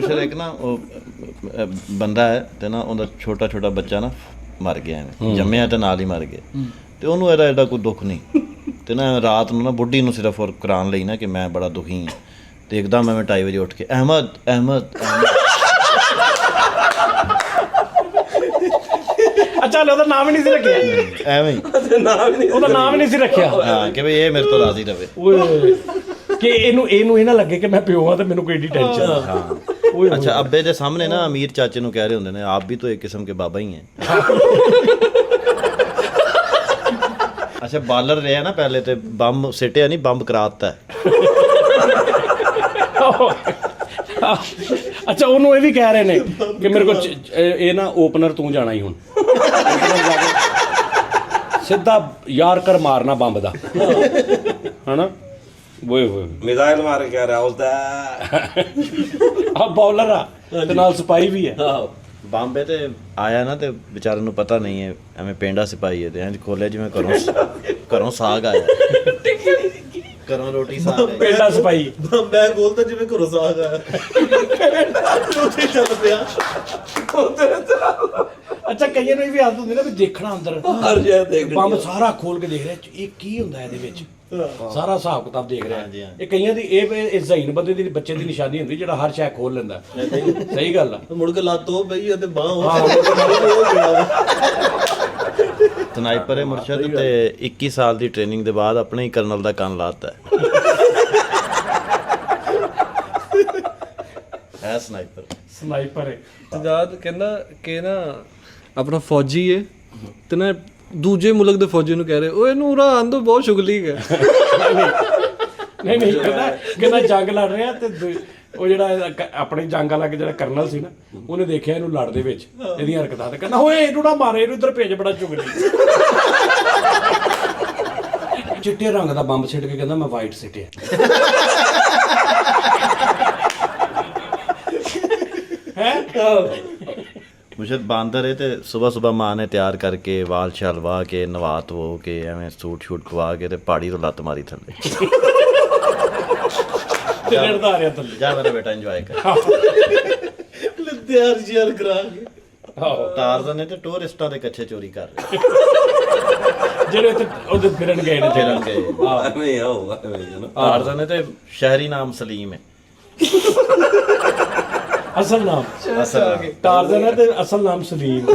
ਫਿਰ ਇੱਕ ਨਾ ਉਹ ਬੰਦਾ ਹੈ ਤੇ ਨਾ ਉਹਦਾ ਛੋਟਾ ਛੋਟਾ ਬੱਚਾ ਨਾ ਮਰ ਗਿਆ ਐਵੇਂ ਜੰਮਿਆ ਤੇ ਨਾਲ ਹੀ ਮਰ ਗਿਆ ਤੇ ਉਹਨੂੰ ਇਹਦਾ ਐਡਾ ਕੋਈ ਦੁੱਖ ਨਹੀਂ ਤੇ ਨਾ ਰਾਤ ਨੂੰ ਨਾ ਬੁੱਢੀ ਨੂੰ ਸਿਰਫ ਔਰ ਕਰਾਉਣ ਲਈ ਨਾ ਕਿ ਮੈਂ ਬੜਾ ਦੁਖੀ ਹਾਂ ਤੇ ਇੱਕਦਮ ਮੈਂ 2:30 ਵਜੇ ਉੱਠ ਕੇ ਅਹਿਮਦ ਅਹਿਮਦ ਅੱਛਾ ਉਹਦਾ ਨਾਮ ਹੀ ਨਹੀਂ ਸੀ ਰੱਖਿਆ ਐਵੇਂ ਹੀ ਉਹਦਾ ਨਾਮ ਹੀ ਨਹੀਂ ਸੀ ਰੱਖਿਆ ਹਾਂ ਕਿ ਵੀ ਇਹ ਮੇਰੇ ਤੋਂ ਰਾਜ਼ੀ ਰਵੇ ਓਏ ਕਿ ਇਹਨੂੰ ਇਹ ਨਾ ਲੱਗੇ ਕਿ ਮੈਂ ਪਿਓ ਆ ਤੇ ਮੈਨੂੰ ਕੋਈ ਏਡੀ ਟੈਨਸ਼ਨ ਹਾਂ अच्छा अब्बे के सामने ना अमीर चाचे नु कह रहे होंगे आप भी तो एक किस्म के बाबा ही हैं अच्छा बालर रहा ना पहले तो बंब सिटिया नहीं बंब कराता है अच्छा ਉਹਨੂੰ ਇਹ ਵੀ ਕਹਿ ਰਹੇ ਨੇ ਕਿ ਮੇਰੇ ਕੋਲ ਇਹ ਨਾ ਓਪਨਰ ਤੂੰ ਜਾਣਾ ਹੀ ਹੁਣ ਸਿੱਧਾ ਯਾਰ ਕਰ ਮਾਰਨਾ ਬੰਬ ਦਾ ਹਨਾ ਓਏ ਓਏ ਮਿਜ਼ਾਈਲ ਮਾਰ ਕੇ ਆ ਰਿਹਾ ਉਸਦਾ ਆ ਬੌਲਰ ਆ ਤੇ ਨਾਲ ਸਪਾਈ ਵੀ ਹੈ ਬੰਬੇ ਤੇ ਆਇਆ ਨਾ ਤੇ ਵਿਚਾਰੇ ਨੂੰ ਪਤਾ ਨਹੀਂ ਹੈ ਐਵੇਂ ਪਿੰਡਾ ਸਿਪਾਹੀ ਹੈ ਤੇ ਇੰਜ ਖੋਲਿਆ ਜਿਵੇਂ ਘਰੋਂ ਸਾਗ ਆਇਆ ਘਰੋਂ ਰੋਟੀ ਸਾਗ ਆਇਆ ਪਿੰਡਾ ਸਪਾਈ ਮੈਂ ਬੋਲਦਾ ਜਿਵੇਂ ਘਰੋਂ ਸਾਗ ਆਇਆ ਉੱਥੇ ਚੱਲ ਪਿਆ ਅੱਛਾ ਕਈਆਂ ਨੂੰ ਇਹ ਵੀ ਆਦਤ ਹੁੰਦੀ ਨਾ ਵੀ ਦੇਖਣਾ ਅੰਦਰ ਹਰ ਜਗ੍ਹਾ ਦੇਖ ਬੰਬ ਸਾਰਾ ਖੋਲ ਕੇ ਦੇਖ ਰਿਹਾ ਇਹ ਕੀ ਹੁੰਦਾ ਇਹਦੇ ਵਿੱਚ ਸਾਰਾ ਹਿਸਾਬ ਕਿਤਾਬ ਦੇਖ ਰਿਹਾ ਇਹ ਕਈਆਂ ਦੀ ਇਹ ਜ਼ਹੀਨ ਬੰਦੇ ਦੀ ਬੱਚੇ ਦੀ ਨਿਸ਼ਾਨੀ ਹੁੰਦੀ ਜਿਹੜਾ ਹਰ ਸ਼ੈ ਖੋਲ ਲੈਂਦਾ ਸਹੀ ਗੱਲ ਆ ਮੁੜ ਕੇ ਲੱਤ ਹੋ ਪਈ ਤੇ ਬਾਹ ਹੋ ਸਨਾਈਪਰ ਹੈ ਮੁਰਸ਼ਦ ਤੇ 21 ਸਾਲ ਦੀ ਟ੍ਰੇਨਿੰਗ ਦੇ ਬਾਅਦ ਆਪਣੇ ਹੀ ਕਰਨਲ ਦਾ ਕੰਨ ਲਾਤਾ ਹੈ ਸਨਾਈਪਰ ਹੈ ਸਜਾਦ ਕਹਿੰਦਾ ਕਿ ਨਾ ਆਪਣਾ ਫੌਜੀ ਹੈ ਤੇ ਨਾ ਦੂਜੇ ਮੁਲਕ ਦੇ ਫੌਜੀ ਨੂੰ ਕਹਿ ਰਹੇ ਓਏ ਇਹਨੂੰ ਉਰਾ ਆਂਦੋ ਬਹੁਤ ਸ਼ੁਗਲੀ ਹੈ ਨਹੀਂ ਕਹਿੰਦਾ ਜੰਗ ਲੜ ਰਿਹਾ ਤੇ ਉਹ ਜਿਹੜਾ ਆਪਣੇ ਜੰਗ ਵਾਲਾ ਜਿਹੜਾ ਕਰਨਲ ਸੀ ਨਾ ਉਹਨੇ ਦੇਖਿਆ ਇਹਨੂੰ ਲੜਦੇ ਵਿੱਚ ਇਹਦੀਆਂ ਹਰਕਤਾਂ ਤੇ ਕਹਿੰਦਾ ਓਏ ਇਹਨੂੰ ਨਾ ਮਾਰੇ ਇਹਨੂੰ ਇੱਧਰ ਭੇਜ ਬੜਾ ਚੁਗਲੀ ਚਿੱਟੇ ਰੰਗ ਦਾ ਬੰਬ ਸਿੱਟ ਕੇ ਕਹਿੰਦਾ ਮੈਂ ਵਾਈਟ ਸਿੱਟਿਆ ਮੁਰਸ਼ਦ ਬਾਂਦਰ ਹੈ ਤੇ ਸਵੇਰ ਮਾਂ ਨੇ ਤਿਆਰ ਕਰਕੇ ਵਾਲ ਛਾਲ ਵਾਹ ਕੇ ਨਵਾ ਧੋ ਕੇ ਐਵੇਂ ਸੂਟ ਸ਼ੂਟ ਖਵਾ ਕੇ ਤੇ ਪਹਾੜੀ ਤੋਂ ਲੱਤ ਮਾਰੀ ਥੱਲੇ ਤੇ ਲੜਦਾ ਆ ਰਿਹਾ ਥੱਲੇ ਜਾ ਮੇਰਾ ਬੇਟਾ ਇੰਜੋਏ ਕਰ ਤਿਆਰ ਜਿਆਰ ਕਰਾ ਕੇ ਟਾਰਜ਼ਨ ਨੇ ਤੇ ਟੂਰਿਸਟਾਂ ਦੇ ਕੱਛੇ ਚੋਰੀ ਕਰ ਰਹੇ ਜਿਹੜੇ ਉੱਥੇ ਉਹਦੇ ਫਿਰਨ ਗਏ ਨੇ ਫਿਰਨ ਗਏ ਐਵੇਂ ਆਉ ਐਵੇਂ ਨਾ ਟਾਰਜ਼ਨ ਨੇ ਤੇ ਸ਼ਹਿਰੀ ਨਾਮ ਸਲੀਮ ਹੈ ਅਸਲ ਨਾਮ ਅਸਲ ਟਾਰਜ਼ਨ ਹੈ ਤੇ ਅਸਲ ਨਾਮ ਸਲੀਮ